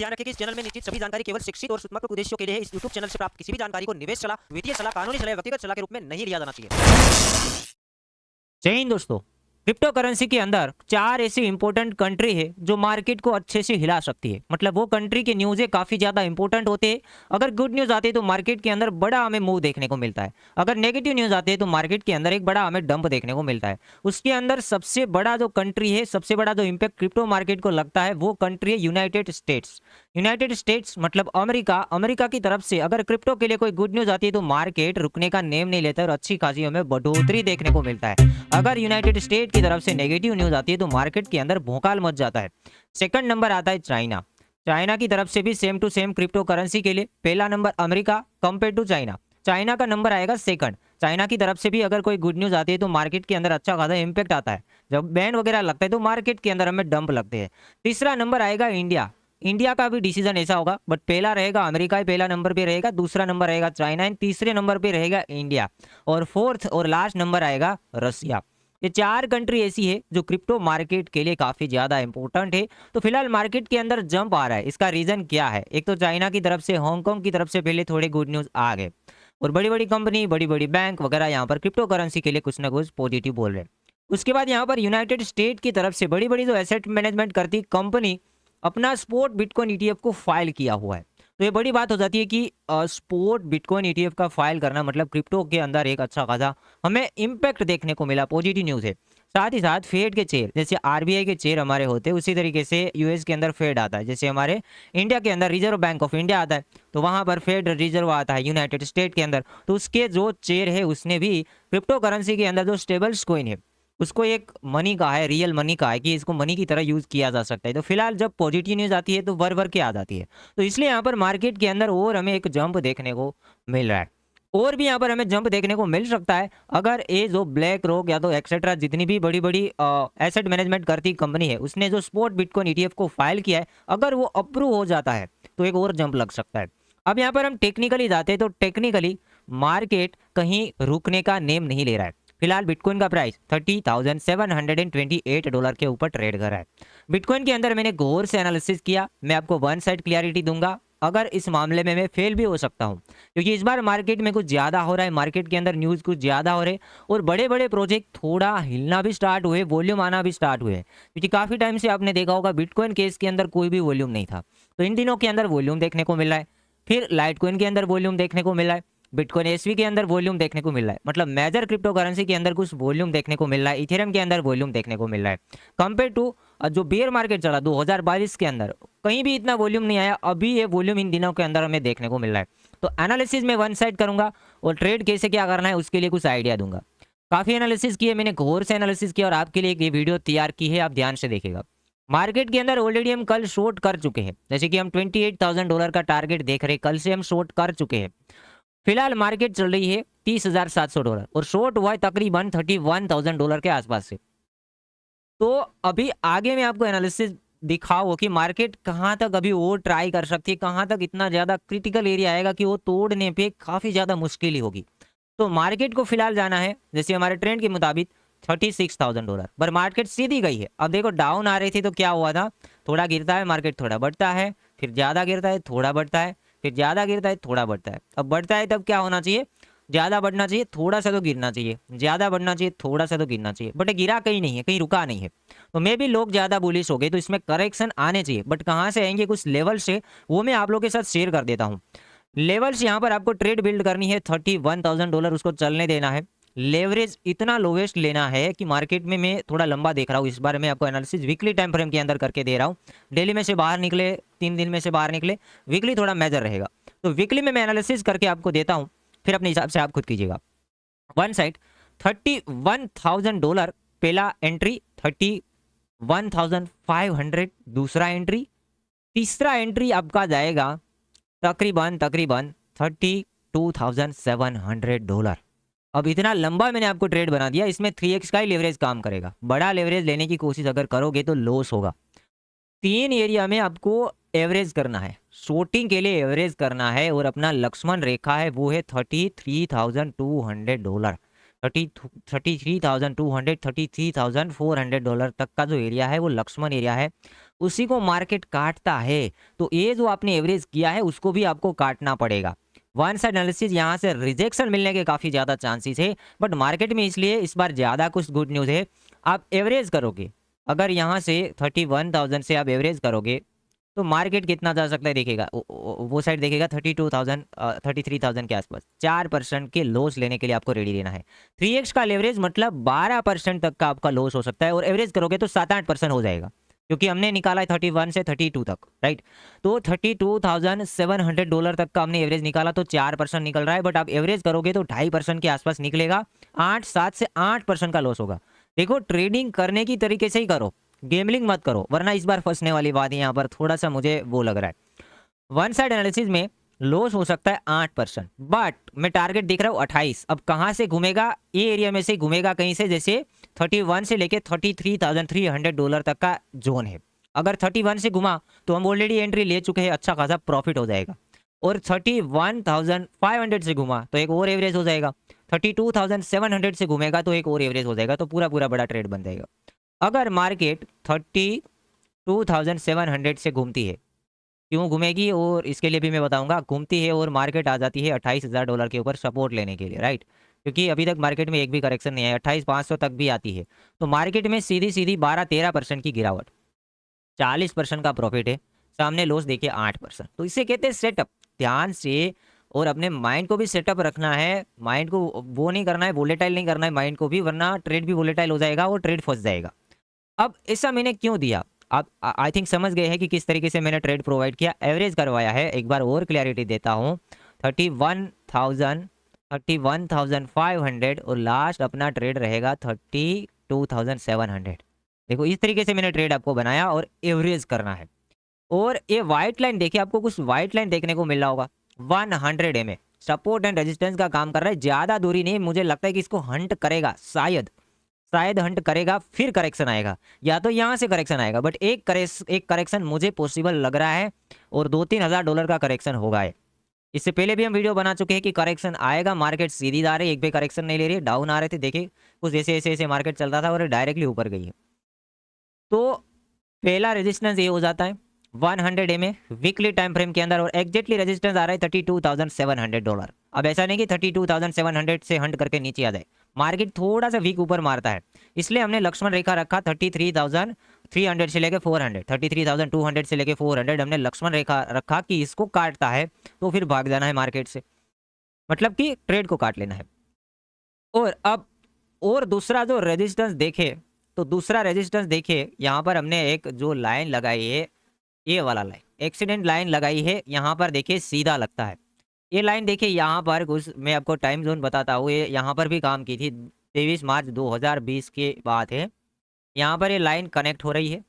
ध्यान रखें कि इस चैनल में निश्चित सभी जानकारी केवल शिक्षित और सूचनात्मक उद्देश्यों के लिए है। इस यूट्यूब चैनल से प्राप्त किसी भी जानकारी को निवेश सलाह, वित्तीय सलाह, कानूनी सलाह, व्यक्तिगत सलाह के रूप में नहीं लिया जाना चाहिए। जय हिंद दोस्तों। क्रिप्टो करेंसी के अंदर 4 ऐसी इंपॉर्टेंट कंट्री है जो मार्केट को अच्छे से हिला सकती है। मतलब वो कंट्री के न्यूज़ काफ़ी ज़्यादा इंपॉर्टेंट होते हैं। अगर गुड न्यूज़ आती है तो मार्केट के अंदर बड़ा हमें मूव देखने को मिलता है। अगर नेगेटिव न्यूज़ आती है तो मार्केट के अंदर एक बड़ा हमें डंप देखने को मिलता है। उसके अंदर सबसे बड़ा जो कंट्री है, सबसे बड़ा जो इम्पैक्ट क्रिप्टो मार्केट को लगता है वो कंट्री है यूनाइटेड स्टेट्स। यूनाइटेड स्टेट्स मतलब अमेरिका। अमेरिका की तरफ से अगर क्रिप्टो के लिए कोई गुड न्यूज़ आती है तो मार्केट रुकने का नेम नहीं लेता और अच्छी खासी हमें बढ़ोतरी देखने को मिलता है। अगर यूनाइटेड स्टेट की तरफ से नेगेटिव न्यूज़ आती है तो मार्केट के अंदर भौकाल मच जाता है। सेकंड नंबर आता है चाइना। चाइना की तरफ से भी same to same cryptocurrency के लिए पहला number America compare to China. China का नंबर आएगा सेकंड। चाइना की तरफ से भी अगर कोई गुड न्यूज़ आती है तो मार्केट के अंदर अच्छा खासा इंपैक्ट आता है। जब बैन वगैरह लगता है तो मार्केट के अंदर हमें डंप लगते हैं। तीसरा नंबर आएगा इंडिया। इंडिया का भी डिसीजन ऐसा होगा, बट पहला रहेगा अमेरिका, पहला नंबर पे रहेगा, दूसरा नंबर रहेगा चाइना एंड तीसरे नंबर पे रहेगा इंडिया और फोर्थ और लास्ट नंबर आएगा रसिया। ये 4 कंट्री ऐसी है जो क्रिप्टो मार्केट के लिए काफ़ी ज़्यादा इंपॉर्टेंट है। तो फिलहाल मार्केट के अंदर जंप आ रहा है, इसका रीज़न क्या है? एक तो चाइना की तरफ से, हांगकांग की तरफ से पहले थोड़े गुड न्यूज़ आ गए और बड़ी बड़ी कंपनी, बड़ी बड़ी बैंक वगैरह यहाँ पर क्रिप्टो करेंसी के लिए कुछ ना कुछ पॉजिटिव बोल रहे हैं। उसके बाद यहाँ पर यूनाइटेड स्टेट की तरफ से बड़ी बड़ी जो एसेट मैनेजमेंट करती कंपनी अपना स्पोर्ट बिटकॉइन ईटीएफ को फाइल किया हुआ है। तो ये बड़ी बात हो जाती है कि स्पोर्ट बिटकॉइन ईटीएफ का फाइल करना मतलब क्रिप्टो के अंदर एक अच्छा खासा हमें इम्पैक्ट देखने को मिला, पॉजिटिव न्यूज़ है। साथ ही साथ फेड के चेयर, जैसे आरबीआई के चेयर हमारे होते हैं उसी तरीके से यूएस के अंदर फेड आता है। जैसे हमारे इंडिया के अंदर रिजर्व बैंक ऑफ इंडिया आता है तो वहाँ पर फेड रिजर्व आता है यूनाइटेड स्टेट के अंदर। तो उसके जो चेयर है उसने भी क्रिप्टो करेंसी के अंदर जो स्टेबल्स कॉइन है उसको एक मनी का है, रियल मनी का है कि इसको मनी की तरह यूज़ किया जा सकता है। तो फिलहाल जब पॉजिटिव न्यूज़ आती है तो वर के आ जाती है। तो इसलिए यहाँ पर मार्केट के अंदर और हमें एक जंप देखने को मिल रहा है। और भी यहाँ पर हमें जंप देखने को मिल सकता है अगर ये जो ब्लैक रॉक या तो एक्सेट्रा जितनी भी बड़ी बड़ी एसेट मैनेजमेंट करती कंपनी है उसने जो स्पोर्ट बिटकॉइन ईटीएफ को फाइल किया है अगर वो अप्रूव हो जाता है तो एक और जंप लग सकता है। अब यहाँ पर हम टेक्निकली जाते हैं तो टेक्निकली मार्केट कहीं रुकने का नेम नहीं ले रहा है। फिलहाल बिटकॉइन का प्राइस $30,728 के ऊपर ट्रेड कर रहा है। बिटकॉइन के अंदर मैंने गौर से एनालिसिस किया, मैं आपको वन साइड क्लियरिटी दूंगा। अगर इस मामले में मैं फेल भी हो सकता हूं क्योंकि इस बार मार्केट में कुछ ज़्यादा हो रहा है, मार्केट के अंदर न्यूज़ कुछ ज़्यादा हो रहे हैं और बड़े बड़े प्रोजेक्ट थोड़ा हिलना भी स्टार्ट हुए, वॉल्यूम आना भी स्टार्ट हुए। क्योंकि काफ़ी टाइम से आपने देखा होगा बिटकॉइन केस के अंदर कोई भी वॉल्यूम नहीं था, तो इन दिनों के अंदर वॉल्यूम देखने को मिल रहा है। फिर लाइटकॉइन के अंदर वॉल्यूम देखने को मिल रहा है, बिटकॉइन एसवी के अंदर वॉल्यूम देखने को मिल रहा है। मतलब मेजर क्रिप्टो करेंसी के अंदर कुछ वॉल्यूम देखने को मिल रहा है, इथेरियम के अंदर वॉल्यूम देखने को मिल रहा है। कंपेयर टू जो बेयर मार्केट चला 2022 के अंदर कहीं भी इतना वॉल्यूम नहीं आया, अभी ये वॉल्यूम इन दिनों के अंदर हमें देखने को मिल रहा है। तो एनालिसिस में वन साइड करूंगा और ट्रेड कैसे क्या करना है उसके लिए कुछ आइडिया दूंगा। काफ़ी एनालिसिस किए मैंने, गौर से एनालिसिस किया और आपके लिए ये वीडियो तैयार की है, आप ध्यान से देखिएगा। मार्केट के अंदर ऑलरेडी हम कल शॉर्ट कर चुके हैं, जैसे कि हम $28,000 का टारगेट देख रहे हैं, कल से हम शॉर्ट कर चुके हैं। फिलहाल मार्केट चल रही है $30,700 और शॉर्ट हुआ है तकरीबन $31,000 के आसपास से। तो अभी आगे मैं आपको एनालिसिस दिखाओ कि मार्केट कहाँ तक अभी और ट्राई कर सकती है, कहाँ तक इतना ज़्यादा क्रिटिकल एरिया आएगा कि वो तोड़ने पे काफ़ी ज़्यादा मुश्किल ही होगी। तो मार्केट को फिलहाल जाना है जैसे हमारे ट्रेंड के मुताबिक $36,000 पर मार्केट सीधी गई है। अब देखो डाउन आ रही थी तो क्या हुआ था, थोड़ा गिरता है मार्केट, थोड़ा बढ़ता है, फिर ज़्यादा गिरता है, थोड़ा बढ़ता है, फिर ज़्यादा गिरता है, थोड़ा बढ़ता है। अब बढ़ता है तब क्या होना चाहिए, ज़्यादा बढ़ना चाहिए, थोड़ा सा तो गिरना चाहिए, ज़्यादा बढ़ना चाहिए, थोड़ा सा तो गिरना चाहिए, बट गिरा कहीं नहीं है, कहीं रुका नहीं है। तो मे भी लोग ज़्यादा बुलिश हो गए तो इसमें करेक्शन आने चाहिए, बट कहाँ से आएंगे कुछ लेवल से वो मैं आप लोगों के साथ शेयर कर देता हूँ। लेवल्स यहाँ पर आपको ट्रेड बिल्ड करनी है, $31,000 उसको चलने देना है। लेवरेज इतना लोवेस्ट लेना है कि मार्केट में मैं थोड़ा लंबा देख रहा हूँ, इस बार मैं आपको एनालिसिस वीकली टाइम फ्रेम के अंदर करके दे रहा हूँ। डेली में से बाहर निकले, 3 दिन में से बाहर निकले, वीकली थोड़ा मेजर रहेगा। तो वीकली में मैं एनालिसिस करके आपको देता हूँ, फिर अपने हिसाब से आप खुद कीजिएगा। वन साइड $31,000 पहला एंट्री, 31,500 दूसरा एंट्री, तीसरा एंट्री आपका जाएगा तकरीबन $32,700। अब इतना लंबा मैंने आपको ट्रेड बना दिया, इसमें 3x का ही लेवरेज काम करेगा। बड़ा लेवरेज लेने की कोशिश अगर करोगे तो लॉस होगा। 3 एरिया में आपको एवरेज करना है, शॉर्टिंग के लिए एवरेज करना है और अपना लक्ष्मण रेखा है वो है $33,200। 33,200 $33,400 तक का जो एरिया है वो लक्ष्मण एरिया है, उसी को मार्केट काटता है। तो ये जो आपने एवरेज किया है उसको भी आपको काटना पड़ेगा। वन साइड एनालिसिस यहाँ से रिजेक्शन मिलने के काफ़ी ज़्यादा चांसेस है, बट मार्केट में इसलिए इस बार ज़्यादा कुछ गुड न्यूज़ है। आप एवरेज करोगे, अगर यहाँ से 31,000 से आप एवरेज करोगे तो मार्केट कितना जा सकता है देखिएगा, वो साइड देखिएगा 32,000 33,000 के आसपास। 4% के लॉस लेने के लिए आपको रेडी रहना है। 3x का लेवरेज मतलब 12% तक का आपका लॉस हो सकता है, और एवरेज करोगे तो 7-8% हो जाएगा, क्योंकि हमने निकाला है 31 से 32 तक, राइट। तो $32,700 तक का हमने एवरेज निकाला, तो 4% निकल रहा है, बट आप एवरेज करोगे तो 2.5% के आसपास निकलेगा। 7 से 8% का लॉस होगा। देखो, ट्रेडिंग करने की तरीके से ही करो, गेमलिंग मत करो, वरना इस बार फंसने वाली बात है। यहाँ पर थोड़ा सा मुझे वो लग रहा है, वन साइड एनालिसिस में लॉस हो सकता है 8%, बट मैं टारगेट दिख रहा हूँ 28। अब कहाँ से घूमेगा? ये एरिया में से घूमेगा कहीं से, जैसे 31 से लेके $33,300 तक का जोन है। अगर 31 से घुमा तो हम ऑलरेडी एंट्री ले चुके हैं, अच्छा खासा प्रॉफिट हो जाएगा। और 31,500 से घुमा तो एक और एवरेज हो जाएगा। 32,700 से घूमेगा तो एक और एवरेज हो जाएगा, तो पूरा पूरा बड़ा ट्रेड बन जाएगा। अगर मार्केट 32,700 से घूमती है, क्यों घूमेगी और इसके लिए भी मैं बताऊंगा, घूमती है और मार्केट आ जाती है $28,000 के ऊपर सपोर्ट लेने के लिए, राइट। क्योंकि अभी तक मार्केट में एक भी करेक्शन नहीं है, 28,500 तक भी आती है, तो मार्केट में सीधी सीधी 12-13% की गिरावट, 40% का प्रॉफिट है, सामने लॉस देखिए 8%। तो इसे कहते हैं सेटअप। ध्यान से, और अपने माइंड को भी सेटअप रखना है, माइंड को वो नहीं करना है, वोलेटाइल नहीं करना है माइंड को भी, वरना ट्रेड भी वोलेटाइल हो जाएगा और ट्रेड फंस जाएगा। अब ऐसा मैंने क्यों दिया, आप आई थिंक समझ गए हैं कि किस तरीके से मैंने ट्रेड प्रोवाइड किया, एवरेज करवाया है। एक बार और क्लैरिटी देता हूँ, 31,500 और लास्ट अपना ट्रेड रहेगा 32,700। देखो, इस तरीके से मैंने ट्रेड आपको बनाया और एवरेज करना है। और ये व्हाइट लाइन देखिए, आपको कुछ व्हाइट लाइन देखने को मिल रहा होगा, 100 MA सपोर्ट एंड रेजिस्टेंस का काम कर रहा है। ज़्यादा दूरी नहीं, मुझे लगता है कि इसको हंट करेगा, शायद हंट करेगा, फिर करेक्शन आएगा, या तो यहाँ से करेक्शन आएगा, बट एक करेक्शन मुझे पॉसिबल लग रहा है, और $2-3 हज़ार का करेक्शन होगा। इससे पहले भी हम वीडियो बना चुके हैं कि करेक्शन आएगा, मार्केट सीधी जा रही है, एक भी करेक्शन नहीं ले रही है, डाउन आ रहे थे, देखिए कुछ ऐसे ऐसे ऐसे मार्केट चलता था और डायरेक्टली ऊपर गई है। तो पहला रेजिस्टेंस ये हो जाता है 100 MA वीकली टाइम फ्रेम के अंदर, और एग्जैक्टली रेजिस्टेंस आ रहा है $32,700। अब ऐसा नहीं कि 32,700 से हंट करके नीचे आ जाए, मार्केट थोड़ा सा वीक ऊपर मारता है, इसलिए हमने लक्ष्मण रेखा रखा 33,300 से लेके 400, 33,200 से लेके 400 हमने लक्ष्मण रेखा रखा कि इसको काटता है तो फिर भाग जाना है मार्केट से, मतलब कि ट्रेड को काट लेना है। और अब और दूसरा जो रेजिस्टेंस देखे, तो दूसरा रेजिस्टेंस देखिए, यहाँ पर हमने एक जो लाइन लगाई है, ये वाला लाइन एक्सीडेंट लाइन लगाई है, यहाँ पर देखिए सीधा लगता है। ये लाइन देखिए, यहाँ पर कुछ मैं आपको टाइम जोन बताता हूँ, ये यहाँ पर भी काम की थी, 23 मार्च 2020 के बाद है। यहाँ पर ये लाइन कनेक्ट हो रही है,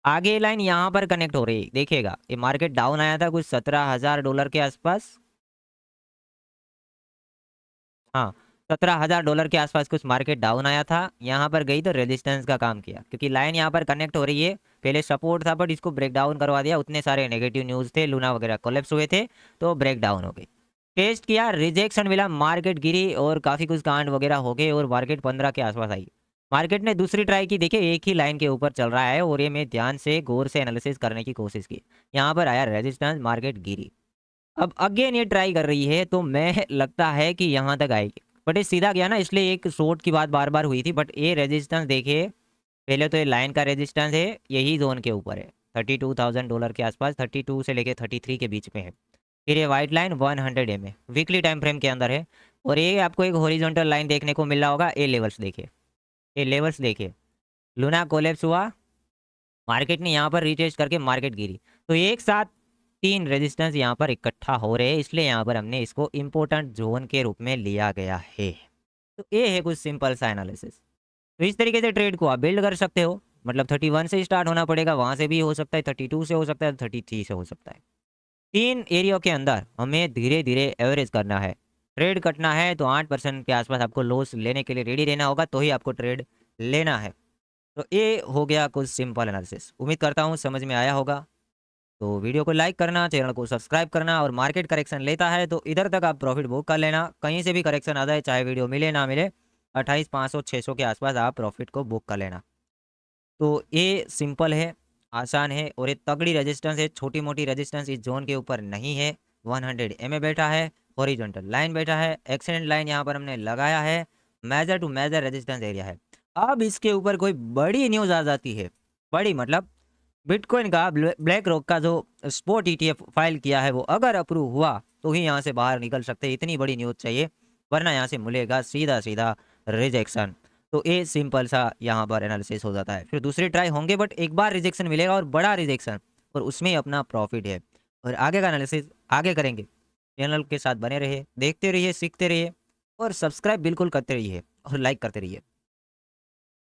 आगे ये लाइन यहाँ पर कनेक्ट हो रही है। देखिएगा, ये मार्केट डाउन आया था कुछ $17,000 के आसपास, हाँ, $17,000 के आसपास कुछ मार्केट डाउन आया था, यहाँ पर गई तो रेजिस्टेंस का काम किया, क्योंकि लाइन यहाँ पर कनेक्ट हो रही है। पहले सपोर्ट था, बट इसको ब्रेक डाउन करवा दिया, उतने सारे नेगेटिव न्यूज़ थे, लूना वगैरह कोलैप्स हुए थे, तो ब्रेक डाउन हो गई। टेस्ट किया, रिजेक्शन मिला, मार्केट गिरी और काफ़ी कुछ कांड वगैरह हो गए, और मार्केट 15 के आसपास आई। मार्केट ने दूसरी ट्राई की, देखिए एक ही लाइन के ऊपर चल रहा है, और ये मैं ध्यान से गौर से एनालिसिस करने की कोशिश की, यहाँ पर आया रेजिस्टेंस, मार्केट गिरी। अब अगेन ये ट्राई कर रही है, तो मैं लगता है कि यहाँ तक आएगी, बट ये सीधा गया ना, इसलिए एक शॉर्ट की बात बार बार हुई थी। बट ये रेजिस्टेंस देखिए, पहले तो ये लाइन का रेजिस्टेंस है, यही जोन के ऊपर है, $32,000 के आसपास, 32 से लेके 33 के बीच में है। फिर ये white line 100 MA weekly time frame के अंदर है, और ये आपको एक हॉरिजॉन्टल लाइन देखने को मिल रहा होगा। ये लेवल्स देखिए, ये लेवल्स देखिए, लूना कोलैप्स हुआ, मार्केट ने यहाँ पर रिटेस्ट करके मार्केट गिरी, तो एक साथ 3 रेजिस्टेंस यहाँ पर इकट्ठा हो रहे हैं, इसलिए यहाँ पर हमने इसको इम्पोर्टेंट जोन के रूप में लिया गया है। तो ये है कुछ सिंपल सा एनालिसिस। तो इस तरीके से ट्रेड को आप बिल्ड कर सकते हो, मतलब 31 से स्टार्ट होना पड़ेगा, वहाँ से भी हो सकता है, 32 से हो सकता है, 33 से हो सकता है। 3 एरिया के अंदर हमें धीरे धीरे एवरेज करना है, ट्रेड कटना है, तो 8% के आसपास आपको लॉस लेने के लिए रेडी रहना होगा, तो ही आपको ट्रेड लेना है। तो ये हो गया कुछ सिंपल एनालिसिस, उम्मीद करता हूँ समझ में आया होगा। तो वीडियो को लाइक करना, चैनल को सब्सक्राइब करना, और मार्केट करेक्शन लेता है तो इधर तक आप प्रॉफिट बुक कर लेना, कहीं से भी करेक्शन आ जाए, चाहे वीडियो मिले ना मिले, 28,500 600 के आसपास आप प्रॉफिट को बुक कर लेना। तो ये सिंपल है, आसान है और ये तगड़ी रेजिस्टेंस है। छोटी मोटी रेजिस्टेंस इस जोन के ऊपर नहीं है। 100 एमए बैठा है, हॉरिजॉन्टल लाइन बैठा है, एक्सीडेंट लाइन यहाँ पर हमने लगाया है, major to major resistance area है। अब इसके ऊपर कोई बड़ी न्यूज़ आ जाती है, बड़ी मतलब बिटकॉइन का ब्लैक रॉक का जो स्पॉट ईटीएफ फाइल किया है वो अगर अप्रूव हुआ तो ही यहाँ से बाहर निकल सकते हैं। इतनी बड़ी न्यूज़ चाहिए, वरना यहाँ से मिलेगा सीधा सीधा रिजेक्शन। तो ये सिंपल सा यहाँ पर एनालिसिस हो जाता है। फिर दूसरी ट्राई होंगे बट एक बार रिजेक्शन मिलेगा और बड़ा रिजेक्शन, और उसमें ही अपना प्रॉफिट है। और आगे का एनालिसिस आगे करेंगे। चैनल के साथ बने रहिए, देखते रहिए, सीखते रहिए और सब्सक्राइब बिल्कुल करते रहिए और लाइक करते रहिए।